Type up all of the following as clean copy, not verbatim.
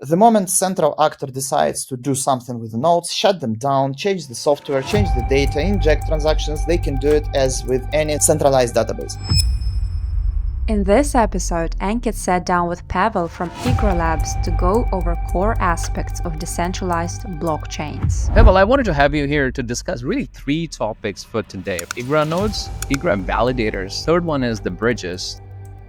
The moment central actor decides to do something with the nodes, shut them down, change the software, change the data, inject transactions, they can do it as with any centralized database. In this episode, Ankit sat down with Pavel from Igra Labs to go over core aspects of decentralized blockchains. Pavel, I wanted to have you here to discuss really three topics for today. Igra nodes, Igra validators. Third one is the bridges.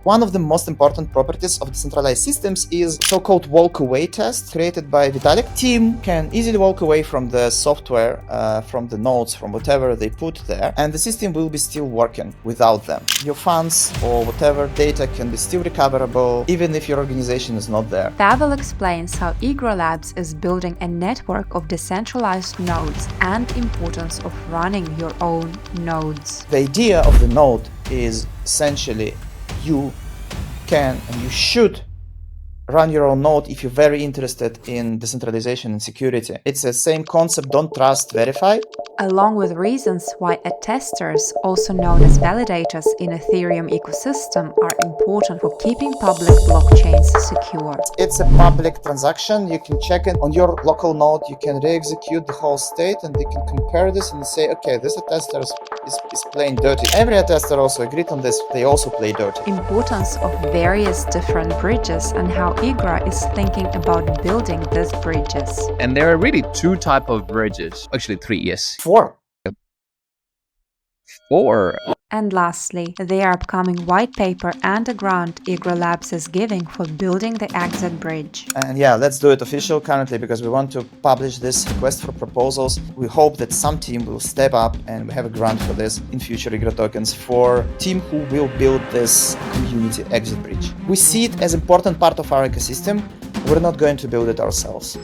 One of the most important properties of decentralized systems is so-called walk-away test created by Vitalik. Team can easily walk away from the software, from the nodes, from whatever they put there, and the system will be still working without them. Your funds or whatever data can be still recoverable even if your organization is not there. Pavel explains how Igra Labs is building a network of decentralized nodes and importance of running your own nodes. The idea of the node is essentially you can and you should run your own node if you're very interested in decentralization and security. It's the same concept, don't trust, verify. Along with reasons why attesters, also known as validators in Ethereum ecosystem, are important for keeping public blockchains secure. It's a public transaction. You can check it on your local node. You can re-execute the whole state and they can compare this and say, okay, this attester is playing dirty. Every attester also agreed on this. They also play dirty. Importance of various different bridges and how Igra is thinking about building these bridges. And there are really two types of bridges. Actually, three, yes. Four. And lastly, their upcoming white paper and a grant Igra Labs is giving for building the exit bridge. And yeah, let's do it official currently because we want to publish this request for proposals. We hope that some team will step up and we have a grant for this in future Igra tokens for team who will build this community exit bridge. We see it as important part of our ecosystem. We're not going to build it ourselves.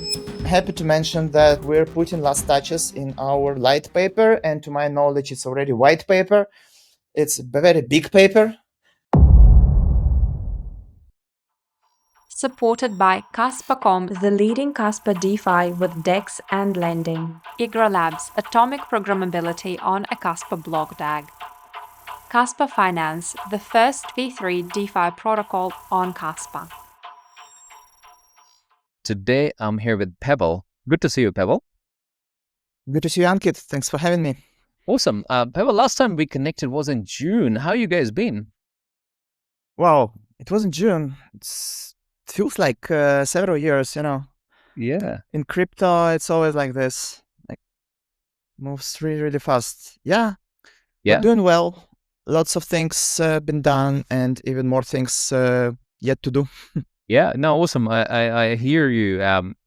Happy to mention that we're putting last touches in our Litepaper, and to my knowledge, it's already white paper. It's a very big paper. Supported by Kaspa.com, the leading Kaspa DeFi with DEX and lending. Igra Labs, atomic programmability on a Kaspa block DAG. Kaspa Finance, the first V3 DeFi protocol on Kaspa. Today, I'm here with Pavel. Good to see you, Pavel. Good to see you, Ankit. Thanks for having me. Awesome. Pavel, last time we connected was in June. How you guys been? Wow, it was in June. It feels like several years, you know. Yeah. In crypto, it's always like this. Like, moves really, really fast. Yeah. We're doing well. Lots of things been done and even more things yet to do. Yeah, no, awesome. I hear you.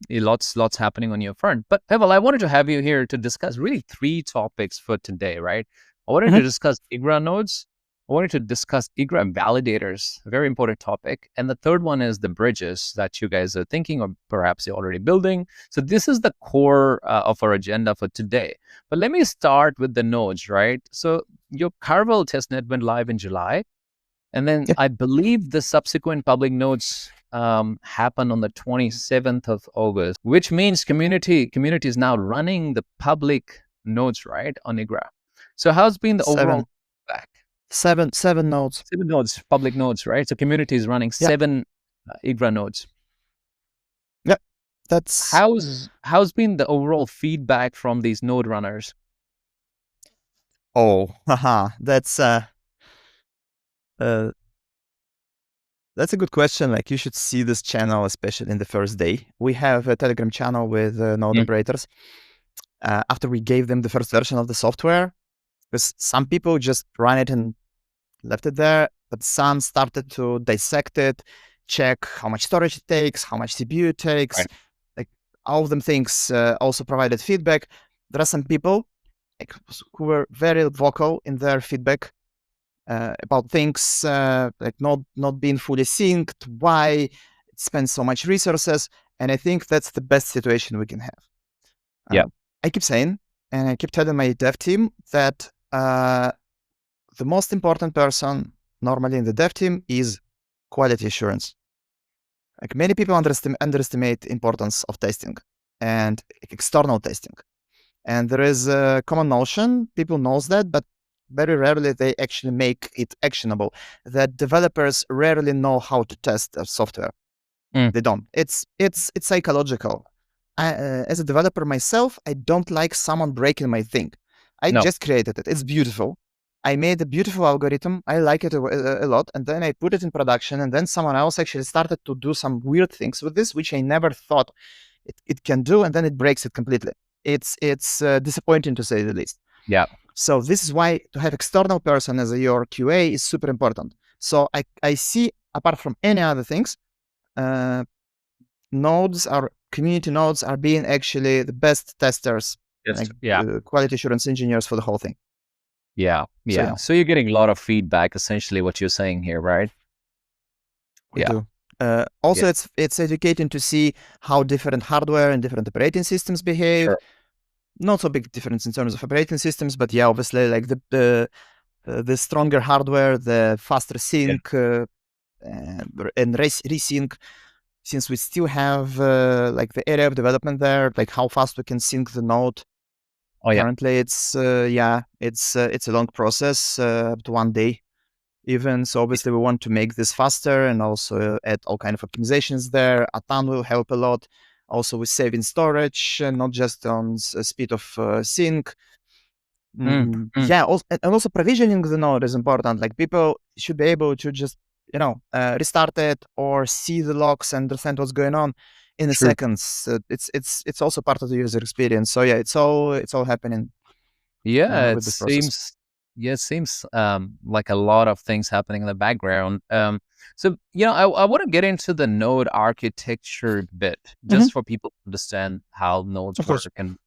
Lots happening on your front. But Pavel, I wanted to have you here to discuss really three topics for today, right? I wanted to discuss Igra nodes. I wanted to discuss Igra validators, a very important topic. And the third one is the bridges that you guys are thinking or perhaps you're already building. So this is the core of our agenda for today. But let me start with the nodes, right? So your Caravel testnet went live in July. And then I believe the subsequent public nodes happened on the 27th of August, which means community is now running the public nodes, right, on Igra. So how's been the overall feedback? Seven nodes. 7 nodes, public nodes, right? So community is running 7 Igra nodes. Yeah, that's... How's been the overall feedback from these node runners? Oh, haha, that's a good question. Like, you should see this channel, especially in the first day. We have a Telegram channel with node operators. After we gave them the first version of the software, because some people just ran it and left it there, but some started to dissect it, check how much storage it takes, how much CPU it takes. Like, all of them things also provided feedback. There are some people who were very vocal in their feedback about things like not being fully synced, why it spends so much resources, and I think that's the best situation we can have. I keep saying, and I keep telling my dev team that the most important person normally in the dev team is quality assurance. Like, many people underestimate the importance of testing and external testing, and there is a common notion, people knows that, but very rarely they actually make it actionable, that developers rarely know how to test their software. They don't. It's psychological. As a developer myself, I don't like someone breaking my thing. I just created it. It's beautiful. I made a beautiful algorithm. I like it a lot. And then I put it in production. And then someone else actually started to do some weird things with this, which I never thought it can do. And then it breaks it completely. It's disappointing, to say the least. Yeah. So this is why to have external person as your QA is super important. So I see, apart from any other things, nodes are community nodes are being actually the best testers, quality assurance engineers for the whole thing. Yeah. So you're getting a lot of feedback, essentially what you're saying here, right? We do. Also, it's educating to see how different hardware and different operating systems behave. Sure. Not so big difference in terms of operating systems, but yeah, obviously, like the stronger hardware, the faster sync and resync. Since we still have like the area of development there, like how fast we can sync the node. Currently, it's a long process, up to 1 day even. So obviously we want to make this faster and also add all kind of optimizations there. Atan will help a lot. Also with saving storage, not just on speed of sync. Yeah, and also provisioning the node is important. Like people should be able to just restart it or see the logs and understand what's going on in a seconds. It's also part of the user experience. So yeah, it's all happening. Yeah, with this process. it seems like a lot of things happening in the background. So I want to get into the node architecture bit, just for people to understand how nodes work, and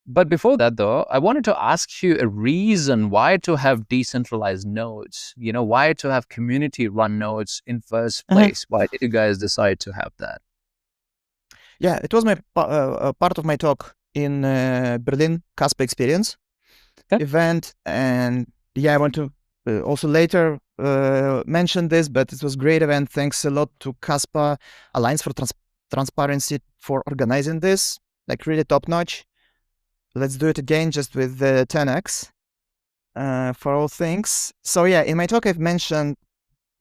But before that, though, I wanted to ask you a reason why to have decentralized nodes. Why to have community-run nodes in first place? Why did you guys decide to have that? Yeah, it was my part of my talk in Berlin Kaspa experience event, and yeah, I want to also later mention this, but it was a great event. Thanks a lot to Kaspa Alliance for Transparency for organizing this, like really top notch. Let's do it again, just with the 10x for all things. So yeah, in my talk I've mentioned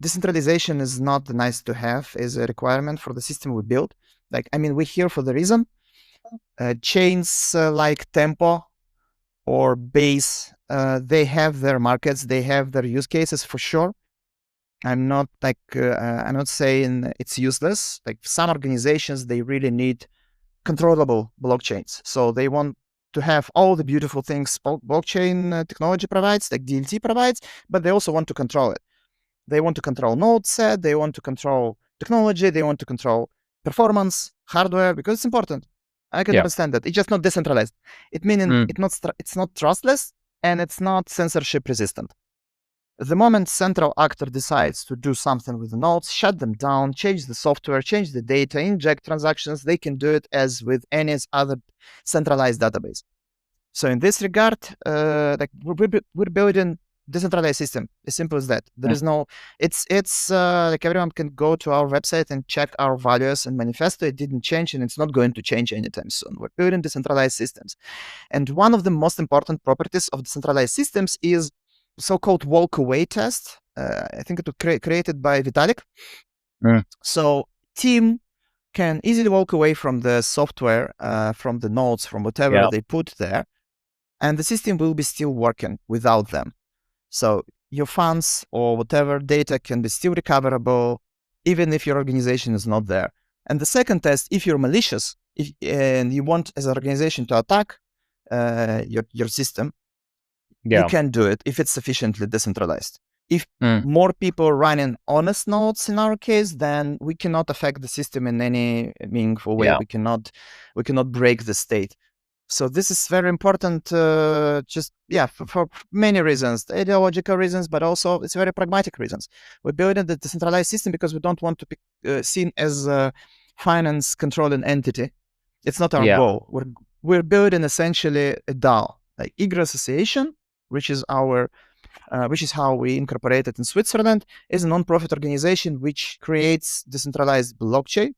decentralization is not nice to have, is a requirement for the system we build. Like, I mean, we're here for the reason. Chains like Tempo or Base, they have their markets, they have their use cases for sure. I'm not saying it's useless. Like some organizations, they really need controllable blockchains. So they want to have all the beautiful things blockchain technology provides, like DLT provides, but they also want to control it. They want to control node set, they want to control technology, they want to control performance, hardware, because it's important. I can understand that. It's just not decentralized. It meaning it's not trustless and it's not censorship resistant. The moment central actor decides to do something with the nodes, shut them down, change the software, change the data, inject transactions, they can do it as with any other centralized database. So in this regard, like we're building decentralized system, as simple as that. There is no, it's like everyone can go to our website and check our values and manifesto. It didn't change and it's not going to change anytime soon. We're building decentralized systems. And one of the most important properties of decentralized systems is so-called walk-away test. I think it was created by Vitalik. So team can easily walk away from the software, from the nodes, from whatever they put there, and the system will be still working without them. So your funds or whatever data can be still recoverable, even if your organization is not there. And the second test, if you're malicious, and you want as an organization to attack your system, you can do it if it's sufficiently decentralized. If more people running honest nodes in our case, then we cannot affect the system in any meaningful way. We cannot break the state. So this is very important, for many reasons, ideological reasons, but also it's very pragmatic reasons. We're building the decentralized system because we don't want to be seen as a finance controlling entity. It's not our goal. We're building essentially a DAO, like Igra Association, which is how we incorporated in Switzerland, is a non-profit organization which creates decentralized blockchain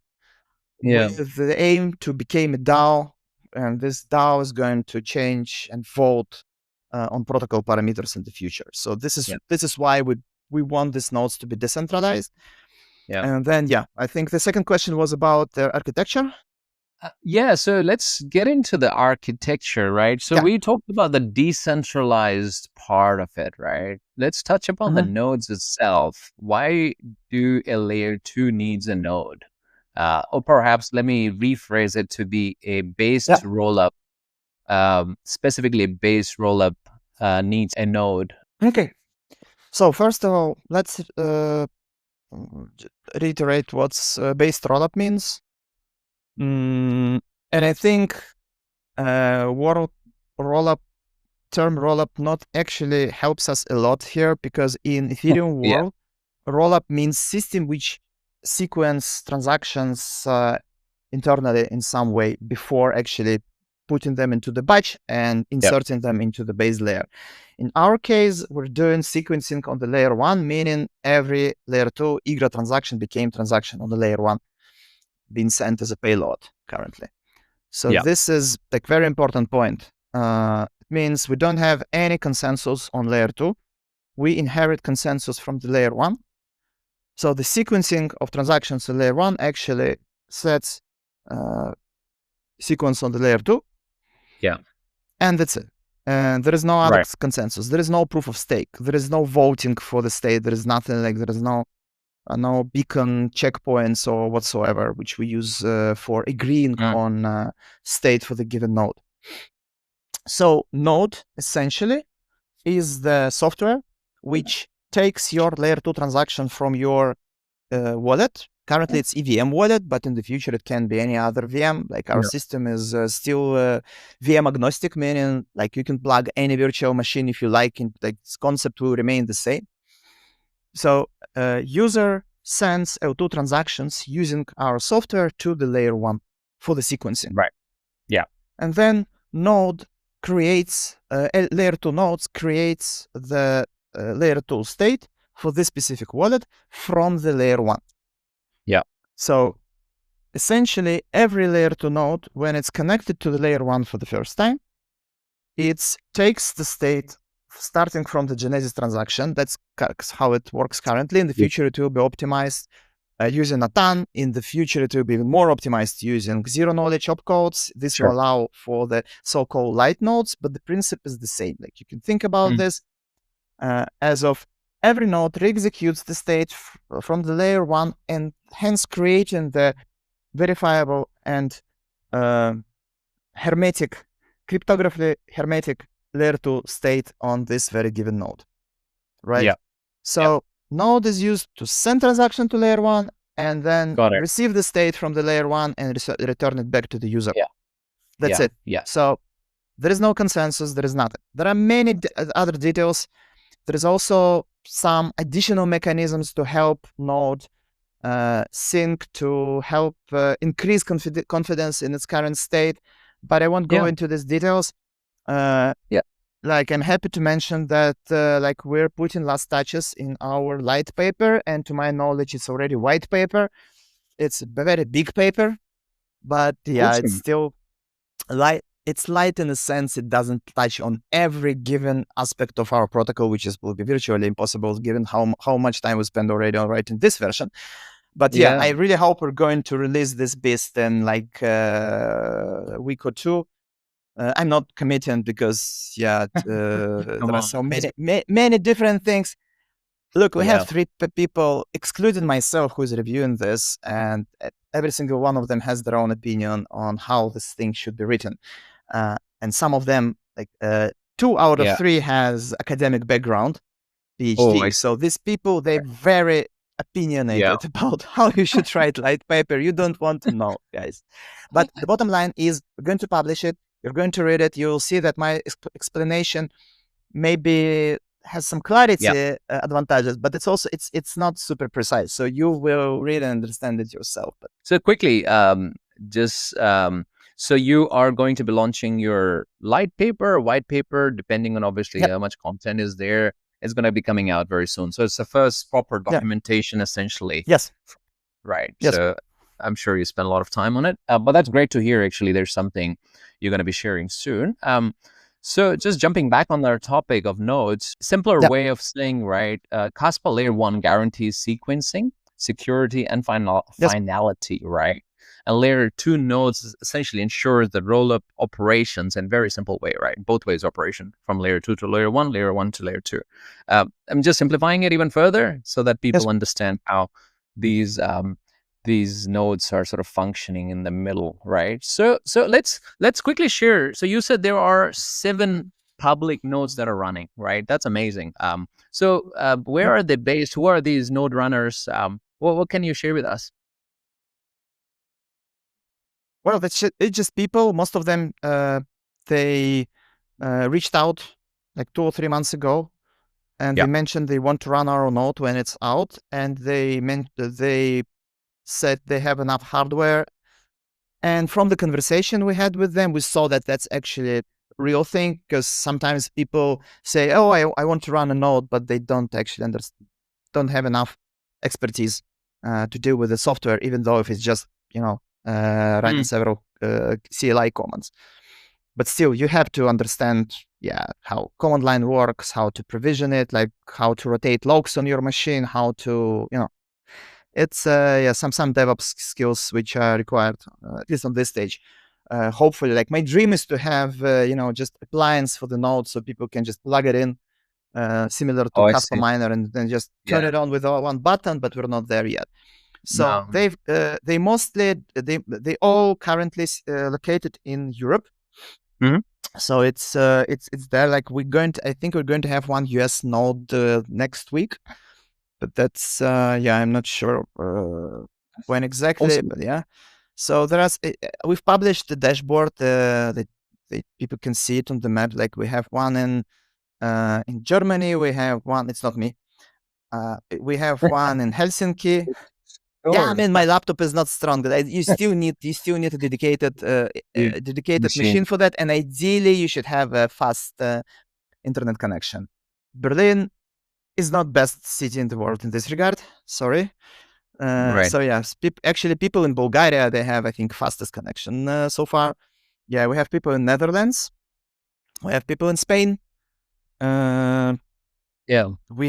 with the aim to become a DAO. And this DAO is going to change and vote on protocol parameters in the future. So this is why we want these nodes to be decentralized. Yeah. And then, I think the second question was about the architecture. Yeah, so let's get into the architecture, right? So we talked about the decentralized part of it, right? Let's touch upon the nodes itself. Why do a layer 2 needs a node? Or perhaps let me rephrase it to be a based rollup, specifically a base rollup needs a node. Okay. So first of all, let's reiterate what's based rollup means. And I think term rollup not actually helps us a lot here, because in Ethereum world, rollup means system which sequence transactions internally in some way before actually putting them into the batch and inserting them into the base layer. In our case, we're doing sequencing on the layer 1, meaning every layer 2 Igra transaction became transaction on the layer 1, being sent as a payload currently. So this is like very important point. It means we don't have any consensus on layer 2. We inherit consensus from the layer 1. So the sequencing of transactions in layer 1 actually sets sequence on the layer 2. Yeah. And that's it. And there is no other consensus. There is no proof of stake. There is no voting for the state. There is nothing like, there is no beacon checkpoints or whatsoever, which we use for agreeing on state for the given node. So node essentially is the software which takes your layer 2 transaction from your wallet. Currently it's EVM wallet, but in the future it can be any other VM. Like our system is still VM-agnostic, meaning like you can plug any virtual machine if you like, and like this concept will remain the same. So user sends L2 transactions using our software to the layer 1 for the sequencing. Right. Yeah. And then node creates, layer 2 nodes creates the layer 2 state for this specific wallet from the layer 1. Yeah. So essentially every layer 2 node, when it's connected to the layer 1 for the first time, it takes the state starting from the Genesis transaction. That's how it works currently. In the future, it will be optimized using a ton. In the future, it will be even more optimized using zero-knowledge opcodes. This will allow for the so-called light nodes, but the principle is the same. Like you can think about this as of every node re-executes the state from the layer 1, and hence creating the verifiable and hermetic, cryptographically hermetic layer 2 state on this very given node, right? Yeah. So node is used to send transaction to layer 1 and then receive the state from the layer 1 and return it back to the user. Yeah. That's it. Yeah. So there is no consensus. There is nothing. There are many other details. There is also some additional mechanisms to help node sync, to help increase confidence in its current state. But I won't go into these details. Like I'm happy to mention that like we're putting last touches in our Litepaper, and to my knowledge, it's already Whitepaper. It's a very big paper, but it's still light. It's light in a sense it doesn't touch on every given aspect of our protocol, which will be virtually impossible given how much time we spend already on writing this version. But I really hope we're going to release this beast in like a week or two. I'm not committing because there are so many different things. Look, we have 3 people, excluding myself, who's reviewing this, and every single one of them has their own opinion on how this thing should be written. And some of them, like 2 out of 3 has academic background, PhD. So these people, they're very opinionated about how you should write Litepaper. You don't want to know, guys. But the bottom line is we're going to publish it. You're going to read it. You'll see that my explanation maybe has some clarity advantages, but it's also it's not super precise. So you will read and understand it yourself. But so quickly, so you are going to be launching your Litepaper, Whitepaper, depending on obviously how much content is there. It's going to be coming out very soon. So it's the first proper documentation, essentially. Yes. Right. Yes. So I'm sure you spent a lot of time on it, but that's great to hear. Actually, there's something you're going to be sharing soon. So just jumping back on our topic of nodes, simpler way of saying, right, Kaspa layer 1 guarantees sequencing. security, and finality, right? And layer 2 nodes essentially ensure the rollup operations in very simple way, right? Both ways operation, from layer 2 to layer 1, layer 1 to layer 2. I'm just simplifying it even further so that people understand how these nodes are sort of functioning in the middle, right? So let's quickly share. So you said there are 7 public nodes that are running, right? That's amazing. So where are they based? Who are these node runners? What can you share with us? Well, it's just people. Most of them, they reached out like 2 or 3 months ago, and they mentioned they want to run our node when it's out, and they said they have enough hardware. And from the conversation we had with them, we saw that that's actually a real thing, because sometimes people say, "Oh, I want to run a node," but they don't actually don't have enough expertise to deal with the software, even though if it's just writing several CLI commands. But still, you have to understand, how command line works, how to provision it, like how to rotate logs on your machine, how to, it's some DevOps skills which are required, at least on this stage. Hopefully, like my dream is to have, just appliance for the node so people can just plug it in, similar to Kaspa Miner, and then just turn it on with one button, but we're not there yet. So they all currently located in Europe. So it's there. Like I think we're going to have one US node next week, but that's I'm not sure when exactly. But yeah, so we've published the dashboard that people can see it on the map. Like we have one in Germany. We have one. It's not me. We have one in Helsinki. Sure. Yeah, I mean, my laptop is not strong. You still need a dedicated machine for that, and ideally you should have a fast internet connection. Berlin is not best city in the world in this regard. Sorry. Right. So yeah, actually people in Bulgaria, they have, I think, fastest connection so far. Yeah, we have people in Netherlands. We have people in Spain. We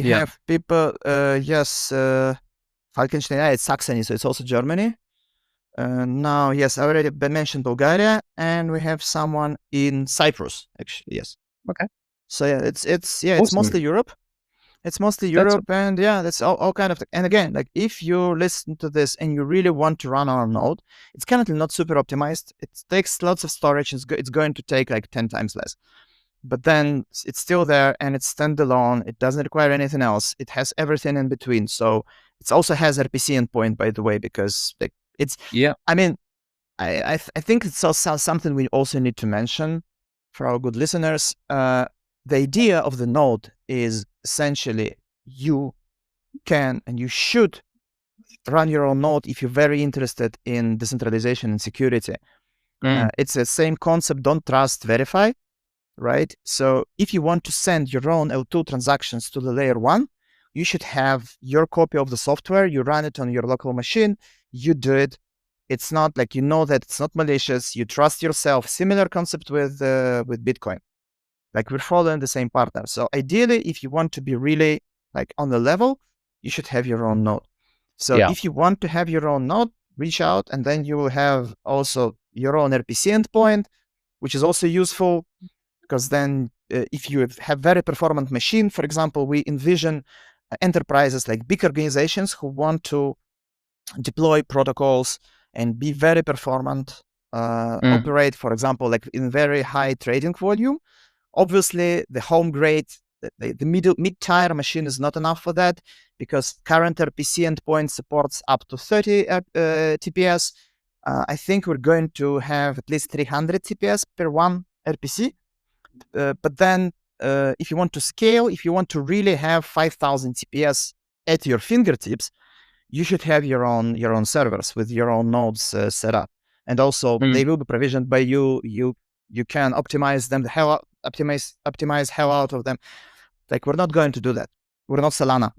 have people. Falkenstein, it's Saxony, so it's also Germany. Now, yes, I already mentioned Bulgaria, and we have someone in Cyprus, actually, yes. Okay. So yeah, it's mostly Europe. It's mostly Europe, and that's all kind of. And again, like if you listen to this and you really want to run our node, it's currently not super optimized. It takes lots of storage. It's going to take like 10 times less. But then it's still there, and it's standalone. It doesn't require anything else. It has everything in between. So it also has RPC endpoint, by the way, because it's. Yeah. I mean, I think it's also something we also need to mention for our good listeners. The idea of the node is essentially you can and you should run your own node if you're very interested in decentralization and security. It's the same concept: don't trust, verify. Right? So if you want to send your own L2 transactions to the layer 1, you should have your copy of the software. You run it on your local machine. You do it. It's not like, that it's not malicious. You trust yourself. Similar concept with Bitcoin. Like we're following the same partner. So ideally, if you want to be really like on the level, you should have your own node. So if you want to have your own node, reach out, and then you will have also your own RPC endpoint, which is also useful. Because then if you have very performant machine, for example, we envision enterprises like big organizations who want to deploy protocols and be very performant, operate, for example, like in very high trading volume. Obviously, the home grade, the mid-tier machine is not enough for that, because current RPC endpoint supports up to 30 TPS. I think we're going to have at least 300 TPS per one RPC. But then if you want to scale, if you want to really have 5,000 TPS at your fingertips, you should have your own servers with your own nodes set up. And also they will be provisioned by you. You can optimize them optimize hell out of them. Like we're not going to do that. We're not Solana.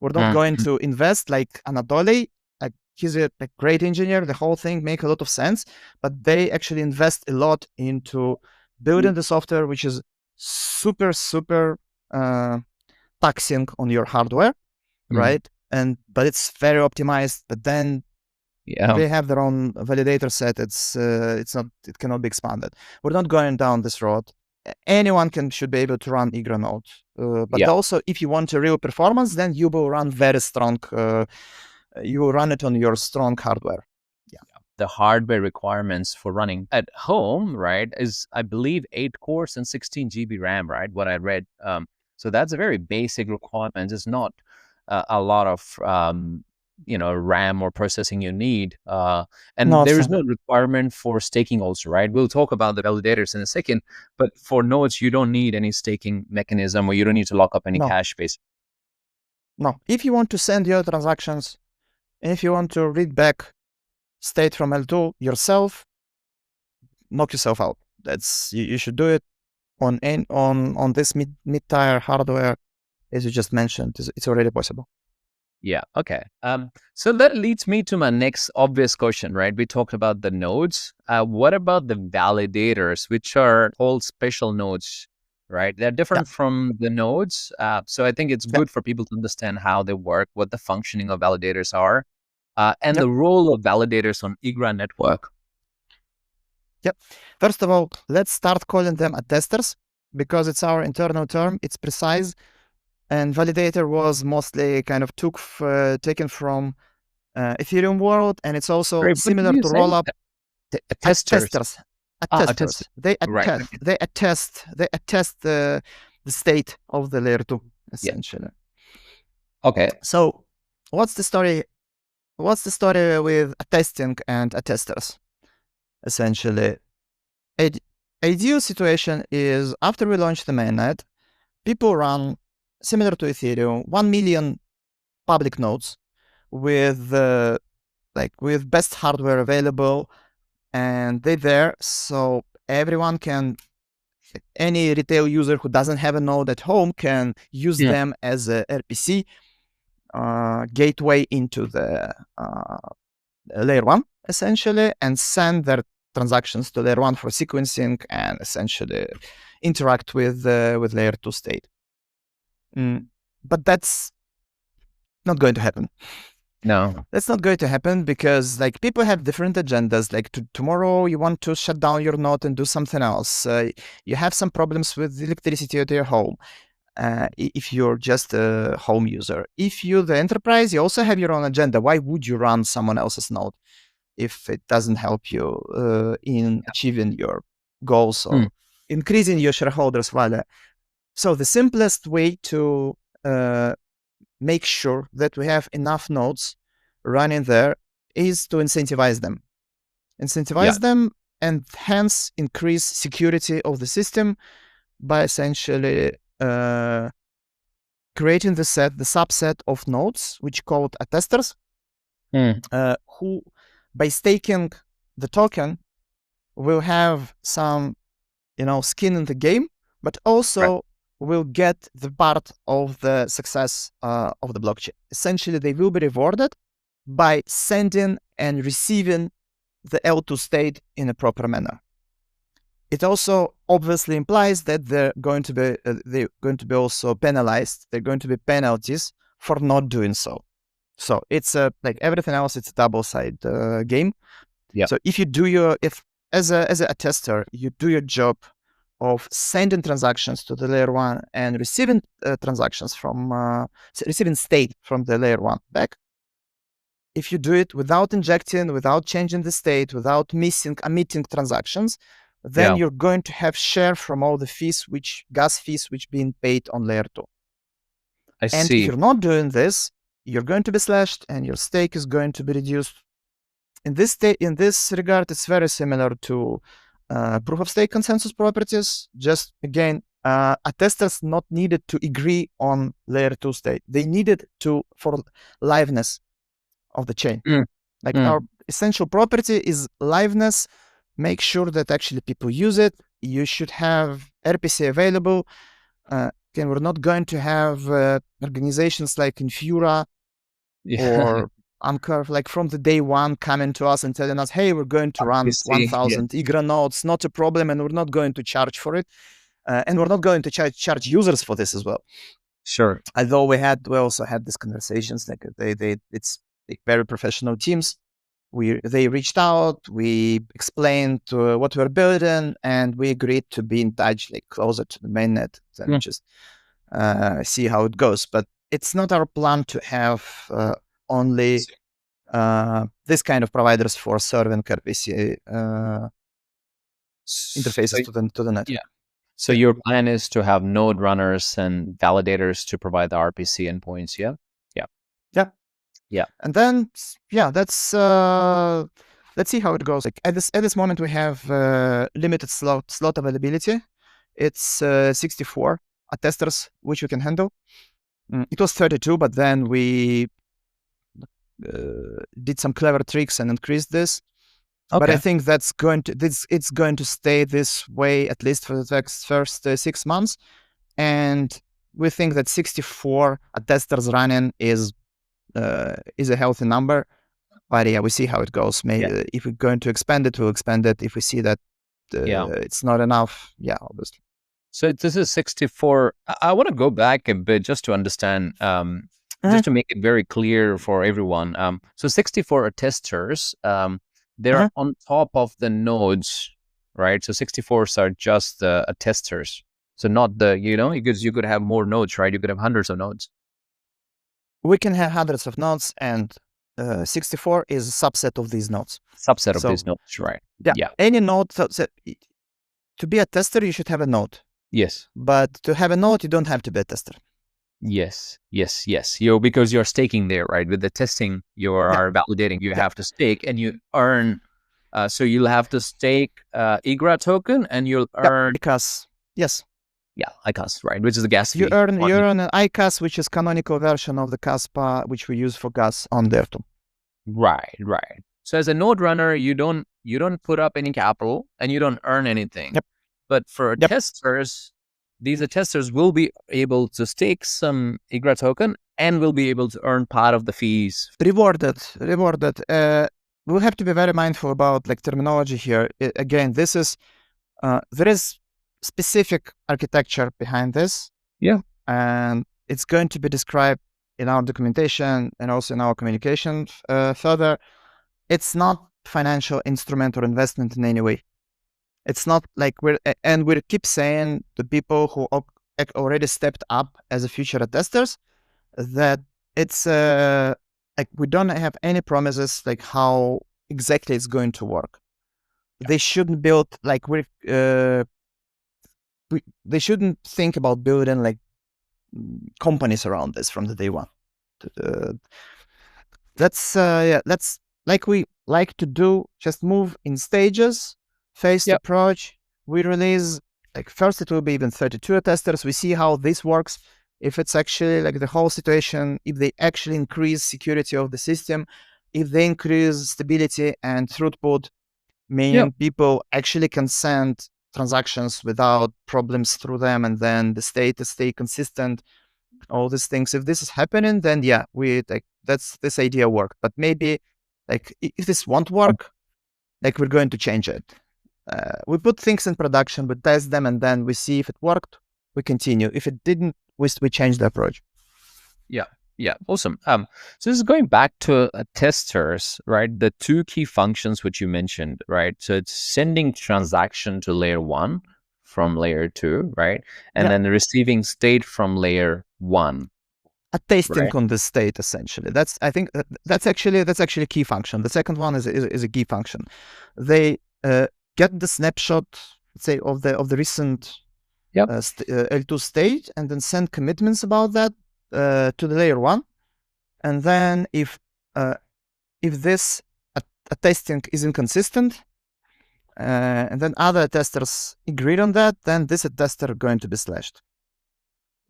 We're not going to invest like Anatoly. Like he's a great engineer. The whole thing makes a lot of sense, but they actually invest a lot into building the software, which is super taxing on your hardware, right? but it's very optimized. But then they have their own validator set. It cannot be expanded. We're not going down this road. Anyone should be able to run Igra node. But also, if you want a real performance, then you will run very strong. You will run it on your strong hardware. The hardware requirements for running at home, right, is, I believe, 8 cores and 16 GB RAM, right? What I read. So that's a very basic requirement. It's not a lot of RAM or processing you need. And there is no requirement for staking also, right? We'll talk about the validators in a second, but for nodes, you don't need any staking mechanism, or you don't need to lock up any cache space. No. If you want to send your transactions, and if you want to read back state from L2 yourself, knock yourself out. You should do it on this mid-tier hardware, as you just mentioned. It's already possible. Yeah. Okay. So that leads me to my next obvious question, right? We talked about the nodes. What about the validators, which are all special nodes, right? They're different from the nodes. So I think it's good for people to understand how they work, what the functioning of validators are, and the role of validators on Igra network. First of all, let's start calling them attesters, because it's our internal term. It's precise. And validator was mostly kind of taken from Ethereum world, and it's also similar to Rollup. Attesters. Attesters. They attest the state of the layer 2, essentially. Okay. So what's the story? What's the story with attesting and attesters? Essentially, ideal situation is after we launch the mainnet, people run, similar to Ethereum, 1 million public nodes with best hardware available, and they're there, so any retail user who doesn't have a node at home can use them as a RPC gateway into the layer 1, essentially, and send their transactions to layer 1 for sequencing and essentially interact with layer 2 state. But that's not going to happen. No, that's not going to happen, because people have different agendas. Tomorrow you want to shut down your node and do something else. You have some problems with electricity at your home. If you're just a home user. If you're the enterprise, you also have your own agenda. Why would you run someone else's node if it doesn't help you in achieving your goals or increasing your shareholders' value? So the simplest way to make sure that we have enough nodes running there is to incentivize them. Incentivize them, and hence increase security of the system by essentially creating the subset of nodes, which called attesters, who, by staking the token, will have some, skin in the game, but also will get the part of the success of the blockchain. Essentially, they will be rewarded by sending and receiving the L2 state in a proper manner. It also obviously implies that they're going to be also penalized. They're going to be penalties for not doing so. So it's like everything else, it's a double-sided game. So if you as a attester, you do your job of sending transactions to the layer 1 and receiving transactions from receiving state from the layer 1 back. If you do it without injecting, without changing the state, without omitting transactions, then you're going to have share from all the gas fees which being paid on layer 2. And if you're not doing this, you're going to be slashed and your stake is going to be reduced. In this regard, it's very similar to proof of stake consensus properties. Just again, attesters not needed to agree on layer 2 state. They needed for liveness of the chain. Our essential property is liveness. Make sure that actually people use it. You should have RPC available. Again, we're not going to have organizations like Infura or Uncurve, from the day one coming to us and telling us, hey, we're going to run 1,000 Igra nodes, not a problem, and we're not going to charge for it. And we're not going to charge users for this as well. Sure. Although we also had these conversations, like it's like very professional teams. They reached out, we explained what we're building, and we agreed to be in touch, like closer to the mainnet, and just see how it goes. But it's not our plan to have only this kind of providers for serving RPC interfaces to the network. Yeah. So your plan is to have node runners and validators to provide the RPC endpoints, yeah? Yeah. And then, that's let's see how it goes. Like at this moment, we have limited slot availability. It's 64 attesters which we can handle. It was 32, but then we did some clever tricks and increased this. Okay. But I think it's going to stay this way at least for the first 6 months. And we think that 64 attesters running is a healthy number. But yeah, we see how it goes. Maybe if we're going to expand it, we'll expand it. If we see that it's not enough, obviously. So this is 64. I want to go back a bit just to understand, just to make it very clear for everyone. So 64 attesters, they're on top of the nodes, right? So 64s are just the attesters. So not the, because you could have more nodes, right? You could have hundreds of nodes. We can have hundreds of nodes, and 64 is a subset of these nodes. Subset of these nodes, right? Yeah. Any node, to be a tester, you should have a node. Yes. But to have a node, you don't have to be a tester. Yes. Because you're staking there, right? With the testing, you are validating. You have to stake, and you earn. So you'll have to stake Igra token, and you'll earn iKAS. Yes. Yeah, iKAS, right? Which is a gas fee. You earn an iKAS, which is canonical version of the Kaspa, which we use for gas on there too. Right. So as a node runner, you don't put up any capital, and you don't earn anything. Yep. But for attesters, these attesters will be able to stake some Igra token and will be able to earn part of the fees. Rewarded. We'll have to be very mindful about terminology here. Again, this is there is specific architecture behind this. Yeah. And it's going to be described in our documentation and also in our communication further. It's not financial instrument or investment in any way. It's not like we keep saying to people who already stepped up as a future attesters that it's we don't have any promises how exactly it's going to work. They shouldn't build they shouldn't think about building companies around this from the day one. That's like we like to do, just move in stages, phased approach. We release, first it will be even 32 attesters. We see how this works. If it's actually the whole situation, if they actually increase security of the system, if they increase stability and throughput, meaning people actually can send transactions without problems through them, and then the status stay consistent, all these things. If this is happening, then this idea worked. But maybe if this won't work, we're going to change it. We put things in production, we test them, and then we see if it worked, we continue. If it didn't, we change the approach. Yeah, awesome. So this is going back to attesters, right? The two key functions which you mentioned, right? So it's sending transaction to layer 1 from layer 2, right? And then receiving state from layer 1. Attesting on the state, essentially. I think that's actually a key function. The second one is a key function. They get the snapshot, let's say, of the recent L2 state, and then send commitments about that to the layer 1. And then if this attesting is inconsistent, and then other attesters agreed on that, then this attester going to be slashed.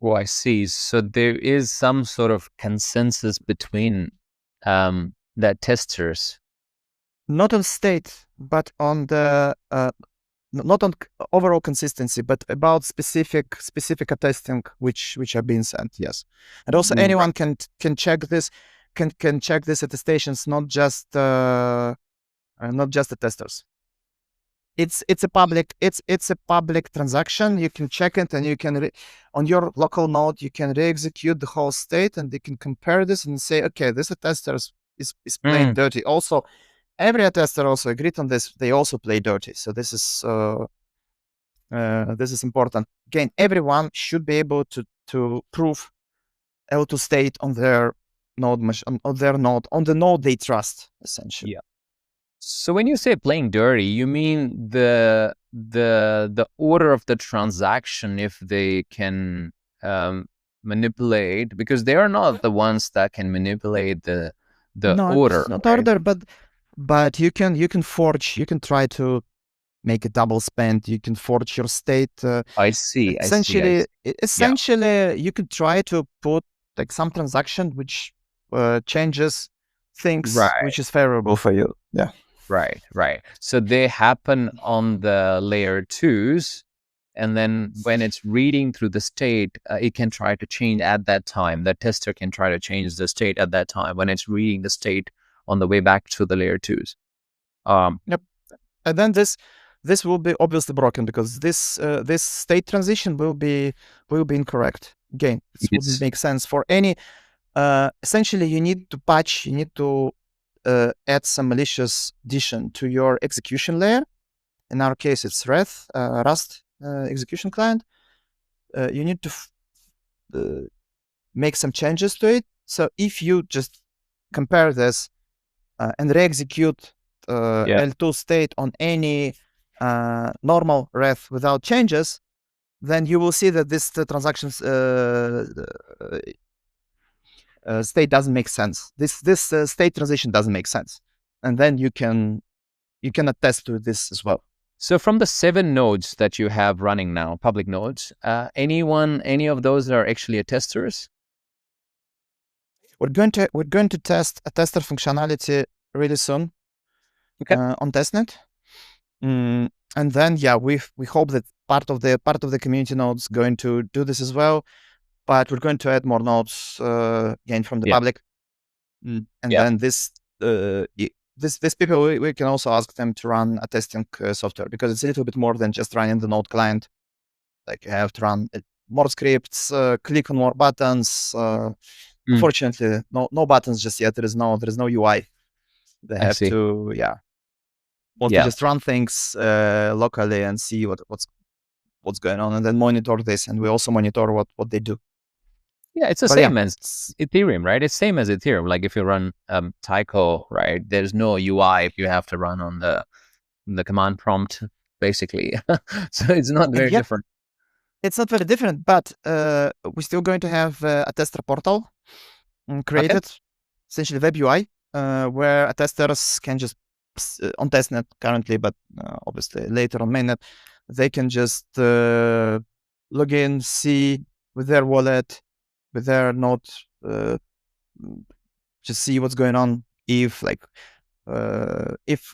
Oh, I see. So there is some sort of consensus between the attesters. Not on state, but on the not on overall consistency, but about specific attesting which are being sent. Yes, and also anyone can check this, can check these attestations, not just attesters. it's a public transaction. You can check it, and you can on your local node you can re-execute the whole state, and they can compare this and say, okay, this attester is playing dirty. Also, every attester also agreed on this. They also play dirty. So this is important. Again, everyone should be able to prove L2 state on their node on the node they trust, essentially. Yeah. So when you say playing dirty, you mean the order of the transaction, if they can manipulate, because they are not the ones that can manipulate the order. It's not right? order, but you can forge. You can try to make a double spend. You can forge your state. I see. Essentially, you could try to put like some transaction which changes things, which is favorable for you. Yeah. Right. So they happen on the layer 2s, and then when it's reading through the state, it can try to change at that time. The tester can try to change the state at that time when it's reading the state on the way back to the layer 2s. Yep. And then this will be obviously broken, because this state transition will be incorrect. Again, it wouldn't make sense for any. Essentially, you need to patch. You need to add some malicious addition to your execution layer. In our case, it's Rust execution client. You need to make some changes to it. So if you just compare this and re-execute L2 state on any normal ref without changes, then you will see that this transactions state doesn't make sense. This state transition doesn't make sense, and then you can attest to this as well. So from the 7 nodes that you have running now, public nodes, any of those are actually attesters? We're going to test attester functionality really soon, on Testnet, and then we hope that part of the community nodes going to do this as well. But we're going to add more nodes again from the public, and then this people we can also ask them to run a testing software, because it's a little bit more than just running the node client. Like you have to run more scripts, click on more buttons. Unfortunately, no buttons just yet. There is no UI. They have to just run things locally and see what's going on, and then monitor this, and we also monitor what they do. Yeah, it's the same as Ethereum, right? It's same as Ethereum. Like if you run Tyco, right? There's no UI if you have to run on the command prompt, basically. So it's not very different. It's not very different, but we're still going to have a tester portal created, essentially web UI, where attesters can just on testnet currently, but obviously later on mainnet, they can just log in, see with their wallet, with their node, just see what's going on. If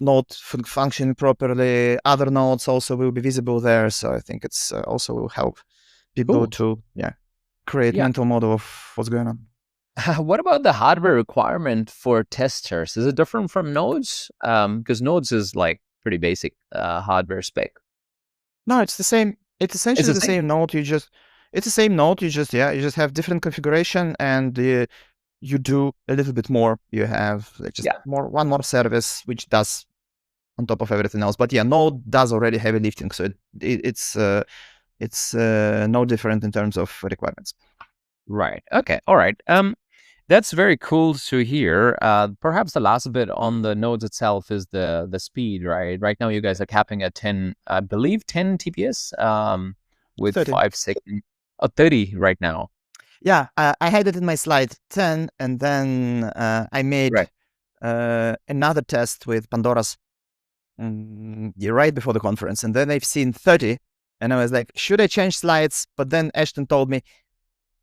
node functioning properly, other nodes also will be visible there. So I think it's also will help people to create mental model of what's going on. What about the hardware requirement for testers? Is it different from nodes? Because nodes is like pretty basic hardware spec. No, it's the same. It's essentially the same node. It's the same node. You just have different configuration, and you do a little bit more. You have one more service which does on top of everything else. But node does already heavy lifting, so it's no different in terms of requirements. Right. Okay. All right. That's very cool to hear. Perhaps the last bit on the nodes itself is the speed, right? Right now, you guys are capping at 10, I believe 10 TPS with 30. 5 seconds. 30 right now. Yeah, I had it in my slide 10, and then I made another test with Pandora's right before the conference, and then I've seen 30, and I was like, should I change slides? But then Ashton told me,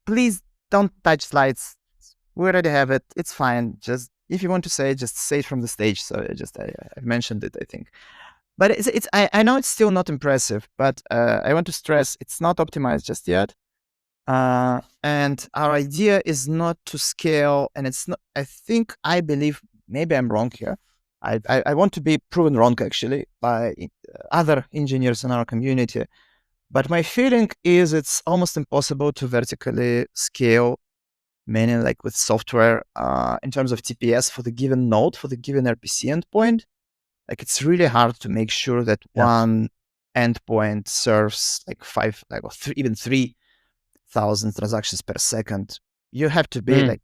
please don't touch slides. We already have it. It's fine. Just if you want to say it from the stage. So I mentioned it, I think. But I know it's still not impressive, but I want to stress it's not optimized just yet. And our idea is not to scale, and it's not. I believe, maybe I'm wrong here, I want to be proven wrong actually by other engineers in our community. But my feeling is it's almost impossible to vertically scale, meaning like with software in terms of TPS for the given node, for the given RPC endpoint. Like it's really hard to make sure that one endpoint serves like even 3,000 transactions per second. You have to be like,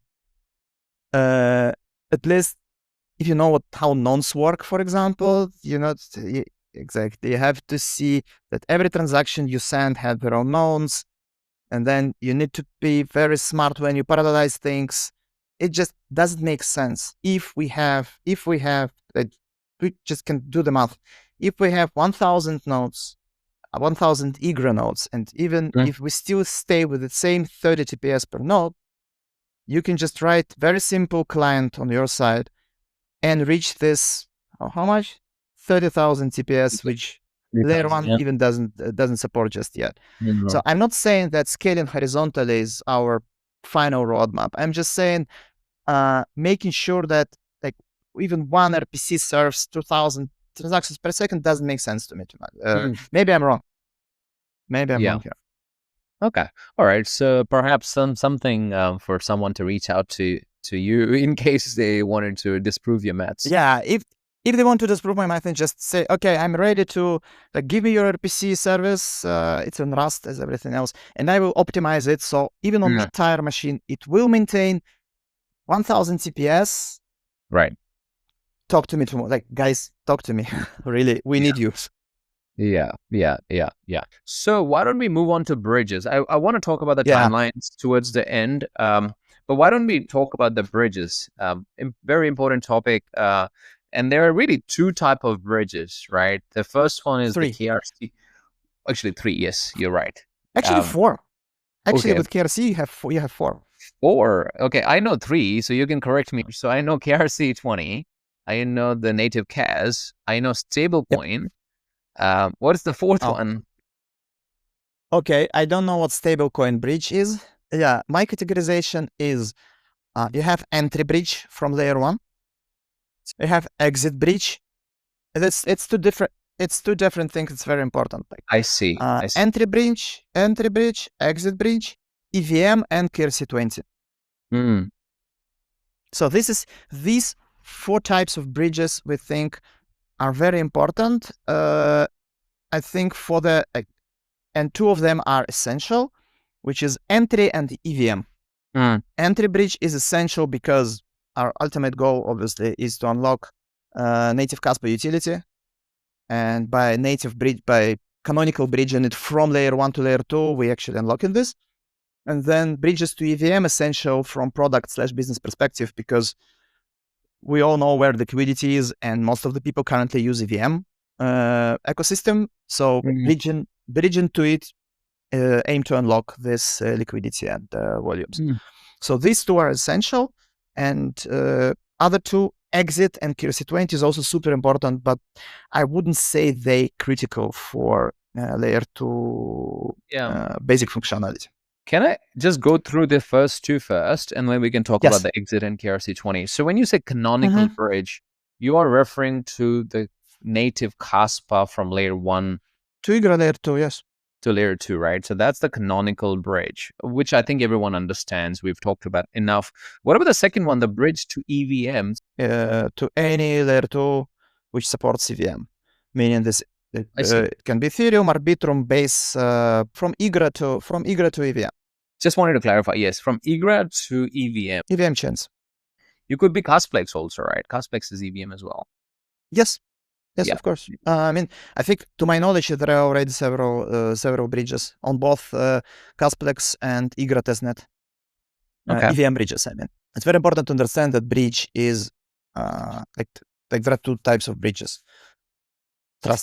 at least if you know how nonce work, for example, exactly. You have to see that every transaction you send has their own nonce, and then you need to be very smart when you parallelize things. It just doesn't make sense. If we just can do the math. If we have 1,000 nodes, 1,000 Igra nodes, and even if we still stay with the same 30 TPS per node, you can just write very simple client on your side and reach this, how much? 30,000 TPS, which layer one even doesn't support just yet. So I'm not saying that scaling horizontally is our final roadmap. I'm just saying making sure that like even one RPC serves 2,000 transactions per second doesn't make sense to me too much. Maybe I'm wrong. Maybe I'm wrong here. Okay. All right. So perhaps something for someone to reach out to you in case they wanted to disprove your maths. Yeah. If they want to disprove my math, and just say, okay, I'm ready to give me your RPC service. It's on Rust as everything else, and I will optimize it. So even on mid-tier machine, it will maintain 1,000 TPS. Right. Talk to me tomorrow. Like, guys, talk to me. Really, we need you. Yeah. So why don't we move on to bridges? I want to talk about the timelines towards the end. But why don't we talk about the bridges? Very important topic. And there are really two types of bridges, right? The first one is the KRC. Actually, 3. Yes, you're right. Actually, 4. Actually, with KRC, you have 4. 4. Okay, I know 3, so you can correct me. So I know KRC 20. I know the native iKAS. I know stablecoin. What is the fourth one? Okay, I don't know what stablecoin bridge is. Yeah, my categorization is you have entry bridge from layer 1. You have exit bridge. It's two different things. It's very important. Like, I see. Entry bridge, exit bridge, EVM, and KRC20. So these 4 types of bridges we think are very important. I think for and 2 of them are essential, which is entry and EVM. Entry bridge is essential because our ultimate goal, obviously, is to unlock native Kaspa utility. And by Canonical bridging it from layer 1 to layer 2, we actually unlocking this. And then bridges to EVM essential from product/business perspective, because we all know where Liquidity is, and most of the people currently use EVM ecosystem. So bridging to it aim to unlock this liquidity and volumes. So these 2 are essential, and other 2, exit and KRC20, is also super important, but I wouldn't say they critical for layer 2 basic functionality. Can I just go through the first 2 first, and then we can talk about the exit and KRC20? So when you say canonical bridge, you are referring to the native Kaspa from layer 1 to Igra layer 2, yes. To layer 2, right? So that's the canonical bridge, which I think everyone understands. We've talked about enough. What about the second one, the bridge to EVM? To any layer 2 which supports EVM, meaning this it can be Ethereum, Arbitrum, Base, from Igra to EVM. Just wanted to clarify. Yes, from Igra to EVM. EVM chains. You could be Casplex also, right? Casplex is EVM as well. Yes, of course. I mean, I think to my knowledge, there are already several bridges on both Casplex and Igra testnet. EVM bridges. I mean, it's very important to understand that bridge is like there are 2 types of bridges.